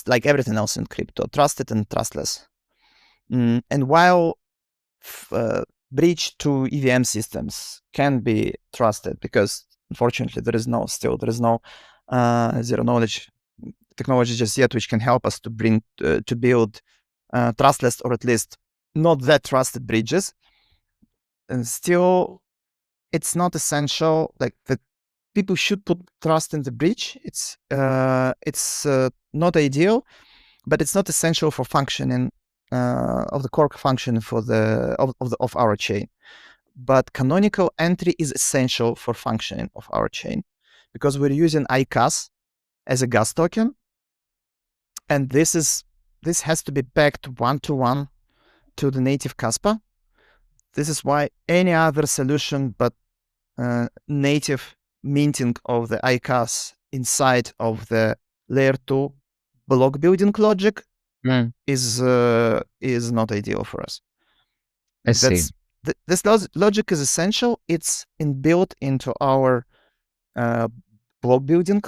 Like everything else in crypto, trusted and trustless. And while bridge to EVM systems can be trusted, because unfortunately there is no zero knowledge technology just yet which can help us to build trustless, or at least not that trusted bridges. And still, it's not essential. Like people should put trust in the bridge. It's not ideal, but it's not essential for functioning of the core function for of our chain. But canonical entry is essential for functioning of our chain because we're using iKAS as a gas token, and this has to be backed one-to-one to the native Kaspa. This is why any other solution but native minting of the iKAS inside of the layer 2 block building logic is not ideal for us. I see. This logic is essential. It's inbuilt into our block building,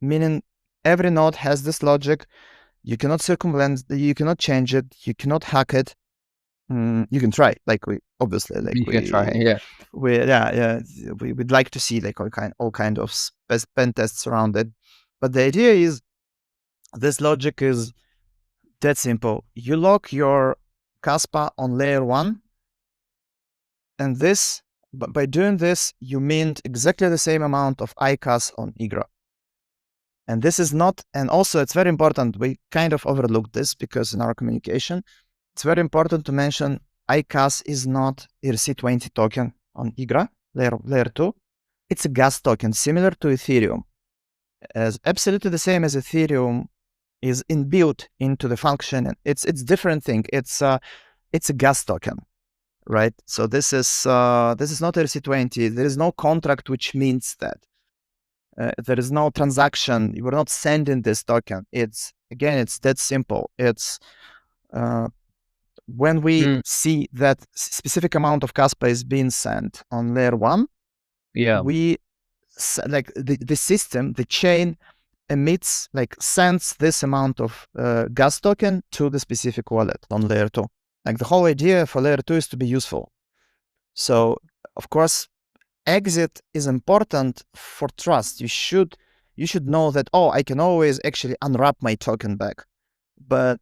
meaning every node has this logic. You cannot circumvent, you cannot change it, you cannot hack it. You can try, can try, yeah. We'd like to see like all kind of pen tests around it, but the idea is this logic is that simple. You lock your Kaspa on layer 1, and by doing this, you mint exactly the same amount of iKAS on Igra. And this is not, and also it's very important, we kind of overlooked this because in our communication, it's very important to mention iKAS is not ERC20 token on Igra, layer 2. It's a gas token, similar to Ethereum. As absolutely the same as Ethereum is inbuilt into the function. It's different thing. It's a gas token, right? So this is not ERC20. There is no contract which means that. There is no transaction. You are not sending this token. It's that simple. It's when we see that specific amount of Kaspa is being sent on layer 1, we like the system, the chain emits, sends this amount of gas token to the specific wallet on layer 2. Like the whole idea for layer 2 is to be useful. So of course, exit is important for trust. You should know that, oh, I can always actually unwrap my token back. But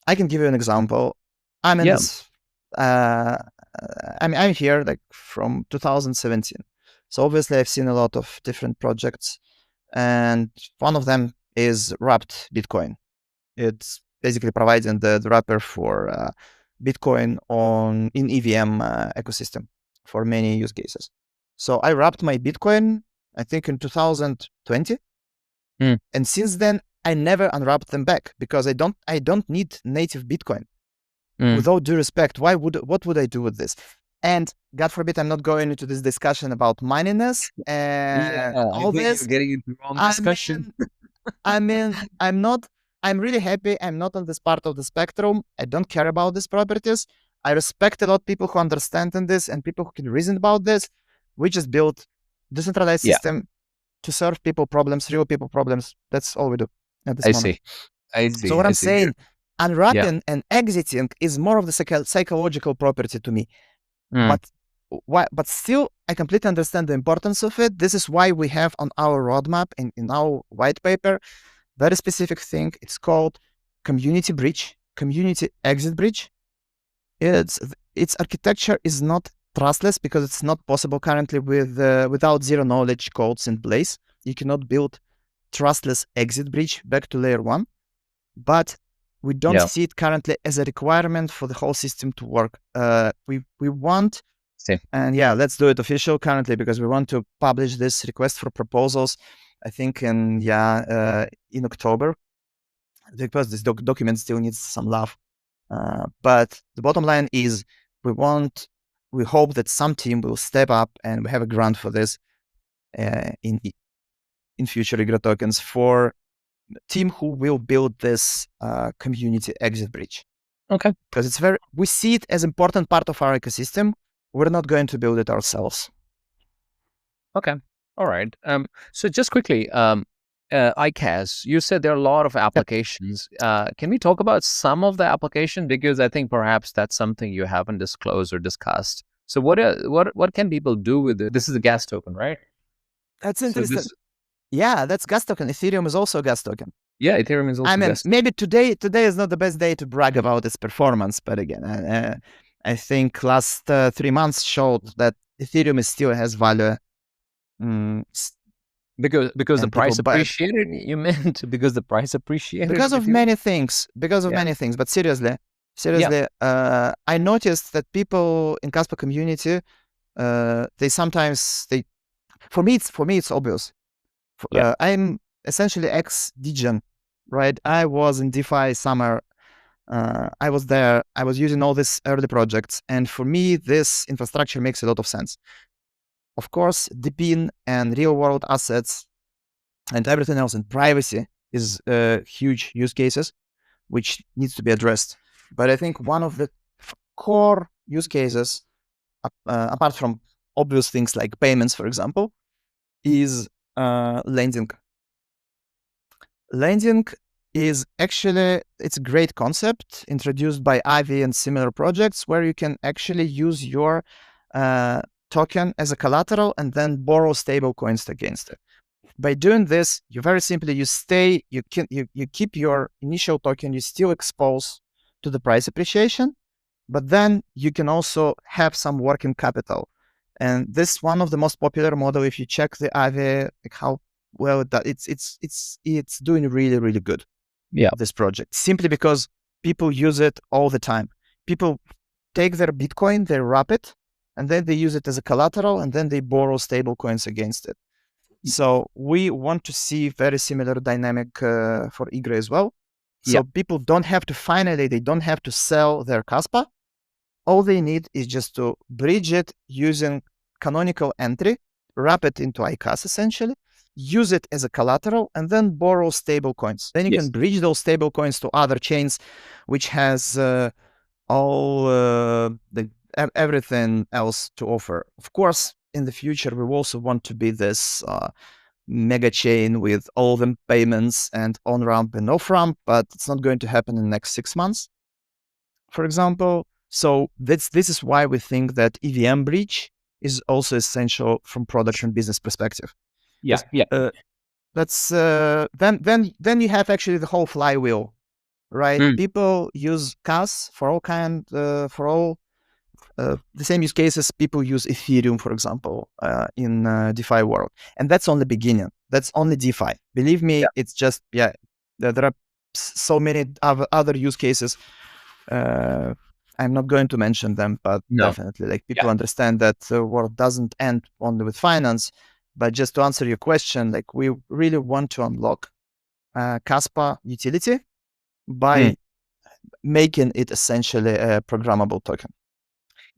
I can give you an example. I'm in this. I'm here from 2017. So obviously I've seen a lot of different projects, and one of them is wrapped Bitcoin. It's basically providing the wrapper for Bitcoin in EVM ecosystem for many use cases. So I wrapped my Bitcoin, I think in 2020. And since then, I never unwrapped them back because I don't need native Bitcoin. With all due respect, what would I do with this? And God forbid, I'm not going into this discussion about mininess and all this. You're getting into the wrong discussion. I'm really happy I'm not on this part of the spectrum. I don't care about these properties. I respect a lot of people who understand in this and people who can reason about this. We just build decentralized system to solve people problems, real people problems. That's all we do at this moment. I see. So what I'm saying, unwrapping and exiting is more of the psychological property to me. But still, I completely understand the importance of it. This is why we have on our roadmap and in our white paper, very specific thing. It's called community bridge, community exit bridge. Its architecture is not trustless because it's not possible currently without zero knowledge codes in place. You cannot build trustless exit bridge back to layer 1, but we don't see it currently as a requirement for the whole system to work. We want, and let's do it official currently because we want to publish this request for proposals, I think in October, because this document still needs some love. But the bottom line is we hope that some team will step up and we have a grant for this in future Igra tokens for team who will build this community exit bridge. Okay. Because we see it as important part of our ecosystem. We're not going to build it ourselves. Okay. All right. So just quickly, iKAS, you said there are a lot of applications. Can we talk about some of the application? Because I think perhaps that's something you haven't disclosed or discussed. So what can people do with it? This is a gas token, right? That's interesting. That's gas token. Ethereum is also a gas token. Yeah, Ethereum is also gas. Maybe today is not the best day to brag about its performance, but again, I think last 3 months showed that Ethereum still has value. Because the and people price buy appreciated. You meant because the price appreciated because of with you? many things. Because of Yeah. many things. But seriously, I noticed that people in Kaspa community, they sometimes for me it's obvious. Yeah. I'm essentially ex-degen, right? I was in DeFi summer. I was there. I was using all these early projects, and for me, this infrastructure makes a lot of sense. Of course, DePIN and real-world assets and everything else, and privacy is huge use cases which needs to be addressed. But I think one of the core use cases, apart from obvious things like payments, for example, is lending. Lending is actually, it's a great concept introduced by Ivy and similar projects where you can actually use your token as a collateral and then borrow stable coins against it. By doing this, you very simply, you keep your initial token, you still expose to the price appreciation, but then you can also have some working capital. And this is one of the most popular model. If you check the Ivy, like how well it does, it's doing really, really good. Yeah. This project, simply because people use it all the time. People take their Bitcoin, they wrap it, and then they use it as a collateral, and then they borrow stable coins against it. So we want to see very similar dynamic for Igra as well. So people don't have to they don't have to sell their Kaspa. All they need is just to bridge it using canonical entry, wrap it into iKAS essentially, use it as a collateral, and then borrow stable coins. Then you can bridge those stable coins to other chains, which has everything else to offer. Of course, in the future, we also want to be this mega chain with all the payments and on-ramp and off-ramp, but it's not going to happen in the next 6 months, for example. So this is why we think that EVM bridge is also essential from product and business perspective. Then you have actually the whole flywheel, right? People use KAS for all the same use cases. People use Ethereum, for example, in DeFi world, and that's only beginning. That's only DeFi. Believe me, it's just there are so many other use cases. I'm not going to mention them, but definitely, like, people understand that the world doesn't end only with finance. But just to answer your question, like, we really want to unlock Kaspa utility by making it essentially a programmable token.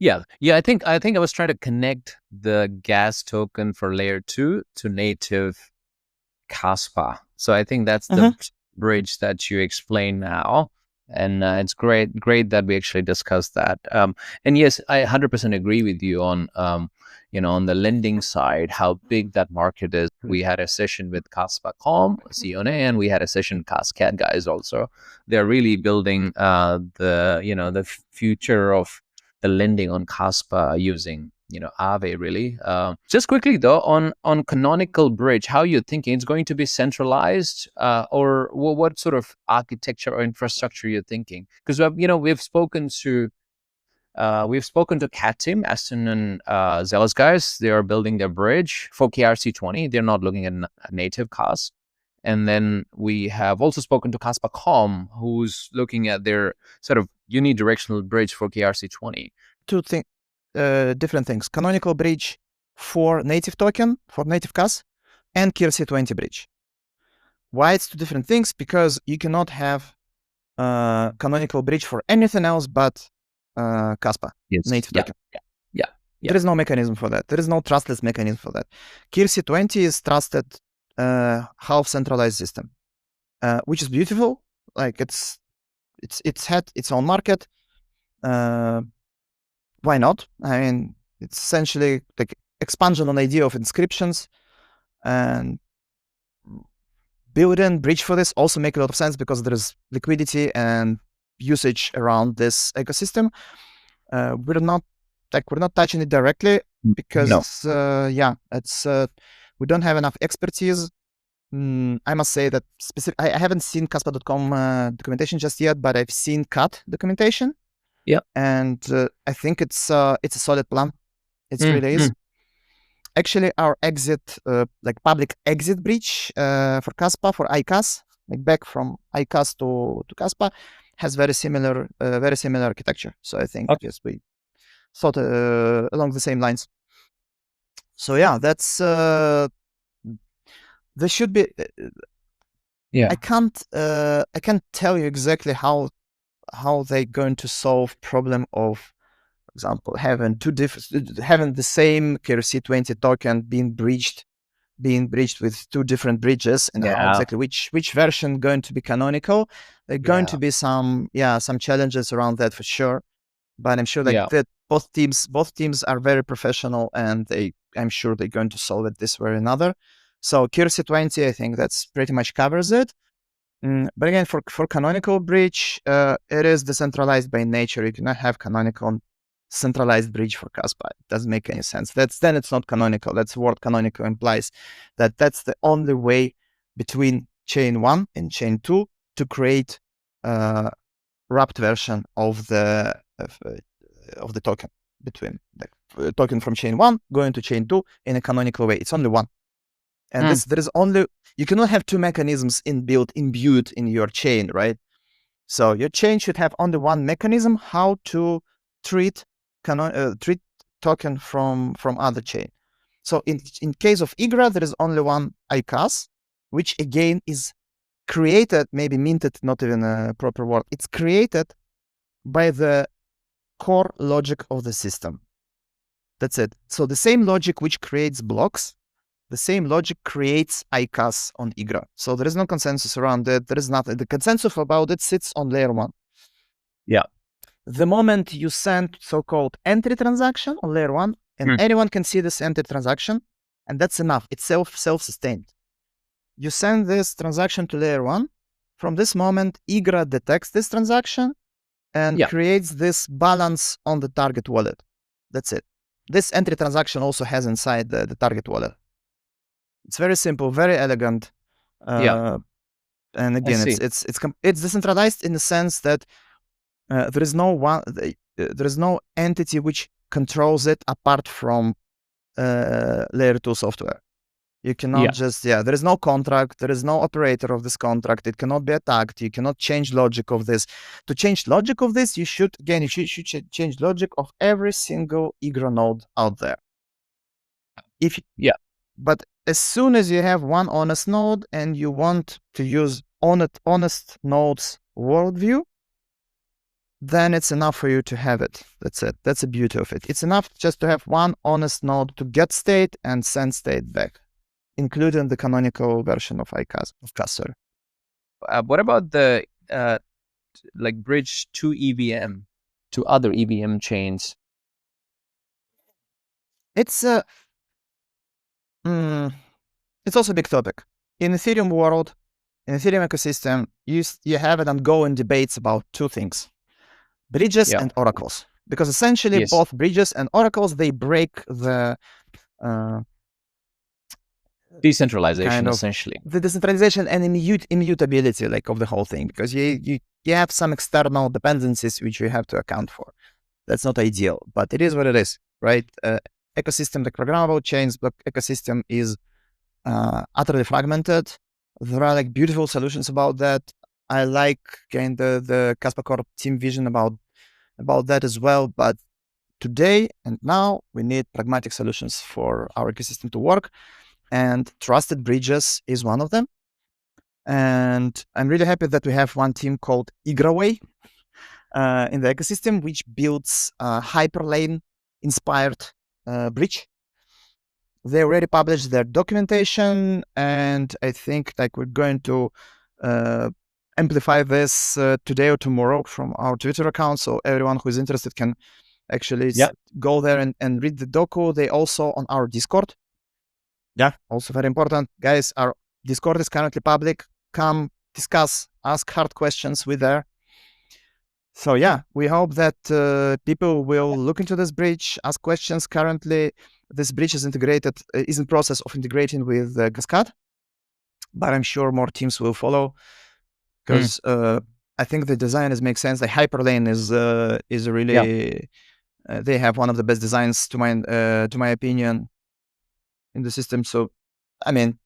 I think I was trying to connect the gas token for layer 2 to native Kaspa. So I think that's the bridge that you explain now. And it's great that we actually discussed that. And yes, I 100% agree with you on, on the lending side, how big that market is. We had a session with Kaspa.com, Sione, and we had a session with Cascade guys also. They're really building the future of the lending on Kaspa using Aave, really. Just quickly though, on Canonical Bridge, how you're thinking? It's going to be centralized, or what sort of architecture or infrastructure you're thinking? Because we've spoken to Katim, Aston, and Zealous guys. They are building their bridge for KRC20. They're not looking at a native KAS. And then we have also spoken to Kaspa.com, who's looking at their sort of unidirectional bridge for KRC20. Two different things: Canonical bridge for native token, for native KAS, and KRC20 bridge. Why it's two different things? Because you cannot have Canonical bridge for anything else but Kaspa native token. There is no mechanism for that. There is no trustless mechanism for that. KRC20 is trusted half centralized system, which is beautiful. Like, it's had its own market. Why not? I mean, it's essentially like expansion on the idea of inscriptions, and building bridge for this also make a lot of sense because there is liquidity and usage around this ecosystem. We're not touching it directly because we don't have enough expertise. I must say that I haven't seen Kaspa.com documentation just yet, but I've seen CAT documentation. And I think it's a solid plan. It really is. actually our exit, like public exit bridge for Kaspa, for iKAS, like back from iKAS to Kaspa, has very similar architecture. So I think yes, we thought along the same lines. So yeah, that's there should be. Yeah. I can't tell you exactly how they're going to solve problem of, for example, having the same KRC20 token being breached with two different bridges, and how exactly which version going to be canonical. There are going to be some challenges around that for sure. But I'm sure that both teams are very professional, and I'm sure they're going to solve it this way or another. So KRC20, I think that's pretty much covers it. But again, for canonical bridge, it is decentralized by nature. You cannot have canonical centralized bridge for Kaspa. It doesn't make any sense. Then it's not canonical. That's what canonical implies. That's the only way between chain 1 and chain 2 to create wrapped version of the token, between the token from chain 1 going to chain 2 in a canonical way. It's only one. And there is only, you cannot have two mechanisms imbued in your chain, right? So your chain should have only one mechanism how to treat token from other chain. So in case of Igra, there is only one iKAS, which again is created, maybe minted, not even a proper word. It's created by the core logic of the system. That's it. So the same logic which creates blocks, the same logic creates iKAS on Igra. So there is no consensus around it. There is nothing. The consensus about it sits on layer 1. Yeah. The moment you send so-called entry transaction on layer 1, and anyone can see this entry transaction, and that's enough. It's self-sustained. You send this transaction to layer 1. From this moment, Igra detects this transaction and creates this balance on the target wallet. That's it. This entry transaction also has inside the target wallet. It's very simple, very elegant. And again, it's decentralized in the sense that there is no entity which controls it apart from layer 2 software. You cannot there is no contract, there is no operator of this contract, it cannot be attacked, you cannot change logic of this. To change logic of this, you should change logic of every single Igra node out there. But as soon as you have one honest node and you want to use honest node's worldview, then it's enough for you to have it. That's it. That's the beauty of it. It's enough just to have one honest node to get state and send state back, including the canonical version of iKAS, of Kaspa. What about the bridge to EVM, to other EVM chains? It's also a big topic. In Ethereum world, in Ethereum ecosystem, you have an ongoing debates about two things: bridges and oracles. Because essentially both bridges and oracles, they break the decentralization, essentially. The decentralization and immutability of the whole thing, because you have some external dependencies which you have to account for. That's not ideal, but it is what it is, right? Ecosystem, the programmable chains block ecosystem is utterly fragmented. There are beautiful solutions about that. I like the Kaspa Core team vision about that as well. But today and now we need pragmatic solutions for our ecosystem to work, and trusted bridges is one of them. And I'm really happy that we have one team called IgraWay in the ecosystem, which builds Hyperlane inspired bridge. They already published their documentation, and I think we're going to amplify this today or tomorrow from our Twitter account, so everyone who is interested can actually go there and read the docu. They also on our Discord. Also very important, guys. Our Discord is currently public. Come discuss, ask hard questions with there. So we hope that people will look into this bridge, ask questions. Currently, this bridge is in process of integrating with Cascade, but I'm sure more teams will follow, because I think the design makes sense. The Hyperlane is really they have one of the best designs to my opinion. in the system. So, I mean,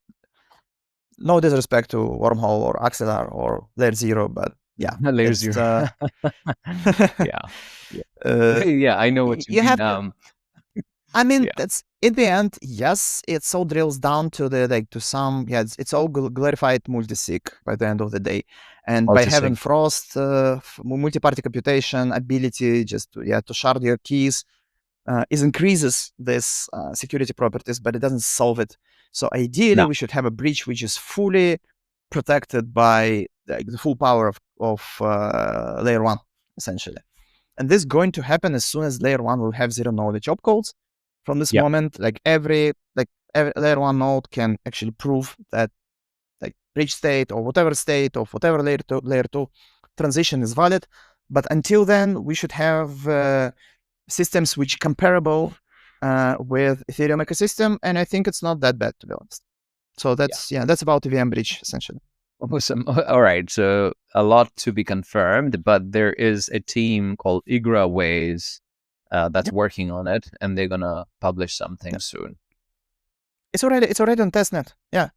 no disrespect to Wormhole or Axelar or Layer Zero, but yeah, Layer it's zero. Yeah. Yeah, I know what you you mean. have. I mean, Yeah. that's in the end, yes, it all drills down to to some, it's all glorified multisig by the end of the day. And by having Frost, multi-party computation ability, just to shard your keys, it increases this security properties, but it doesn't solve it. So ideally, we should have a bridge which is fully protected by the full power of layer one, essentially. And this is going to happen as soon as layer one will have zero knowledge opcodes. From this moment, every layer one node can actually prove that bridge state or whatever state of whatever layer two transition is valid. But until then, we should have systems which comparable with Ethereum ecosystem, and I think it's not that bad, to be honest. So that's about the VM bridge essentially. Awesome. All right. So a lot to be confirmed, but there is a team called IgraWays that's working on it, and they're gonna publish something soon. It's already on testnet. Yeah,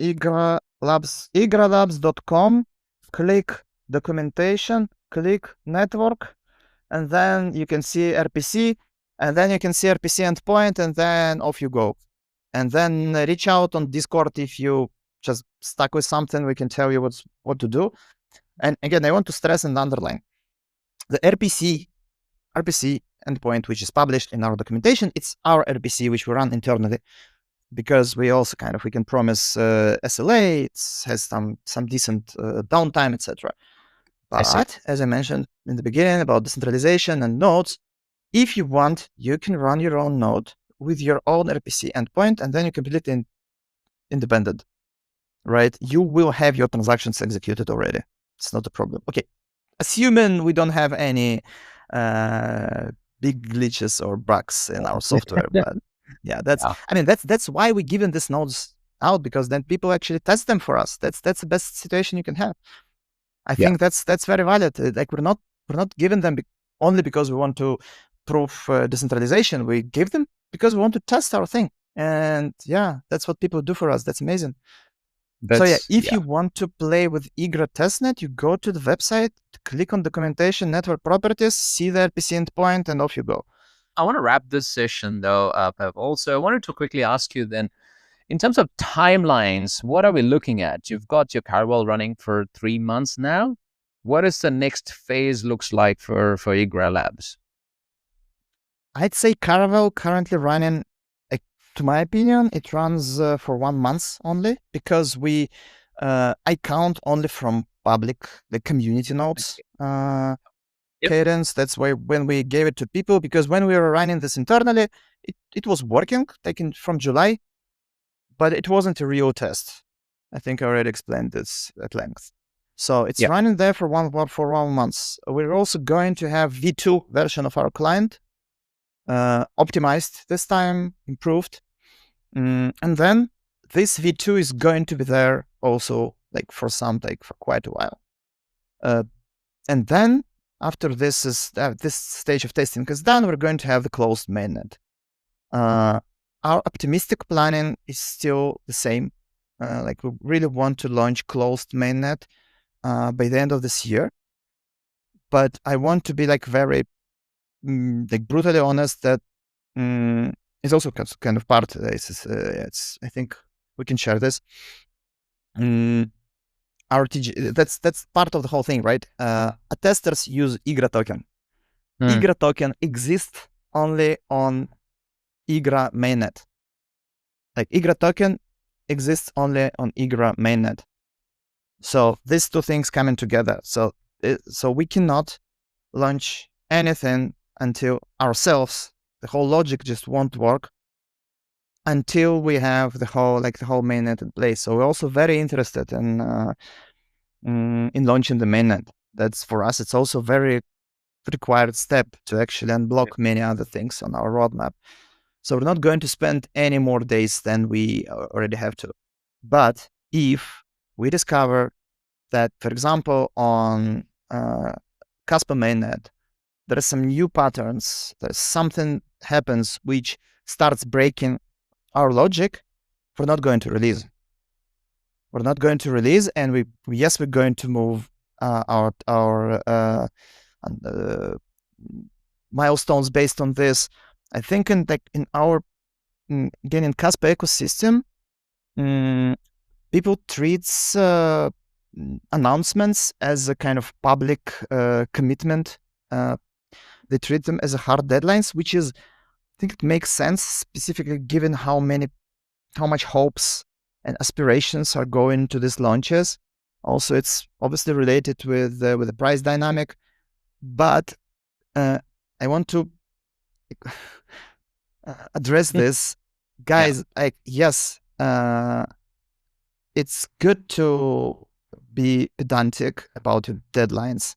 Igra Labs, igralabs.com. Click documentation, click network, and then you can see RPC, and then you can see RPC endpoint, and then off you go. And then reach out on Discord if you just stuck with something. We can tell you what to do. And again, I want to stress and underline the RPC endpoint, which is published in our documentation. It's our RPC, which we run internally, because we also we can promise SLA. It has some decent downtime, etc. But as I mentioned in the beginning about decentralization and nodes, if you want, you can run your own node with your own RPC endpoint, and then you're completely independent, right? You will have your transactions executed already. It's not a problem. Okay, assuming we don't have any big glitches or bugs in our software, but that's why we're giving these nodes out, because then people actually test them for us. That's the best situation you can have. I think that's very valid. Like we're not giving them only because we want to prove decentralization. We give them because we want to test our thing, and that's what people do for us. That's amazing. If you want to play with Igra testnet, you go to the website, click on documentation, network properties, see the RPC endpoint, and off you go. I want to wrap this session though, Pavel. So I wanted to quickly ask you then, in terms of timelines, what are we looking at? You've got your Caravel running for 3 months now. What is the next phase looks like for Igra Labs? I'd say Caravel currently running, to my opinion, it runs for 1 month only, because I count only from public, the community nodes cadence. That's why when we gave it to people, because when we were running this internally, it was working, taken from July, but it wasn't a real test. I think I already explained this at length. So it's running there for 1 month. We're also going to have V2 version of our client, optimized this time, improved. And then this V2 is going to be there also for quite a while. And then after this stage of testing is done, we're going to have the closed mainnet. Our optimistic planning is still the same. We really want to launch closed mainnet by the end of this year. But I want to be very brutally honest that it's also kind of part. I think we can share this. Our that's part of the whole thing, right? Attesters use Igra token. Igra token exists only on Igra mainnet. Igra token exists only on Igra mainnet. So these two things coming together. So we cannot launch anything until ourselves, the whole logic just won't work until we have the whole mainnet in place. So we're also very interested in launching the mainnet. That's for us. It's also very required step to actually unblock many other things on our roadmap. So we're not going to spend any more days than we already have to. But if we discover that, for example, on Kaspa mainnet, there are some new patterns, there's something happens which starts breaking our logic, we're not going to release. We're not going to release, and we're going to move our milestones based on this. I think in our again in Kaspa ecosystem, people treats announcements as a kind of public commitment. They treat them as a hard deadlines, which is, I think it makes sense, specifically given how much hopes and aspirations are going to these launches. Also, it's obviously related with the price dynamic, but I want to address this, guys. Like, yes, it's good to be pedantic about your deadlines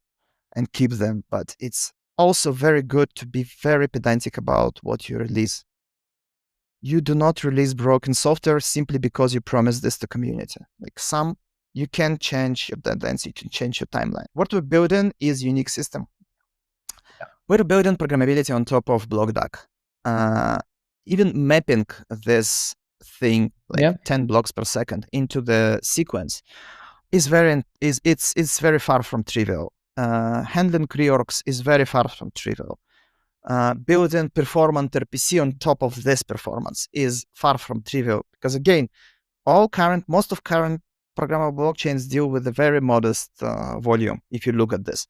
and keep them, but it's also very good to be very pedantic about what you release. You do not release broken software simply because you promised this to community. Like you can change your deadlines, you can change your timeline. What we're building is unique system. We're building programmability on top of block DAG. Even mapping this thing, like 10 blocks per second, into the sequence is very far from trivial. Handling reorgs is very far from trivial. Building performant RPC on top of this performance is far from trivial, because again, most of current programmable blockchains deal with a very modest volume. If you look at this,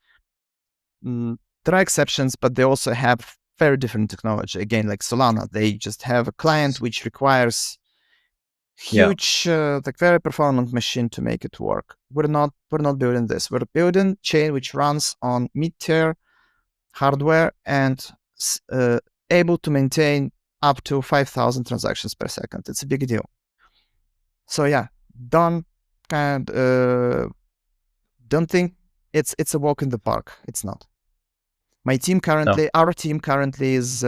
there are exceptions, but they also have very different technology. Again, like Solana, they just have a client which requires huge, like very performant machine to make it work. We're not building this. We're building chain which runs on mid-tier hardware and able to maintain up to 5,000 transactions per second. It's a big deal. So yeah, don't think it's a walk in the park. It's not. Our team currently is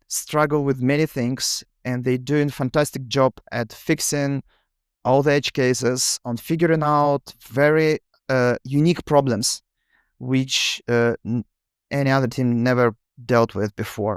struggle with many things, and they're doing a fantastic job at fixing all the edge cases, on figuring out very unique problems which any other team never dealt with before.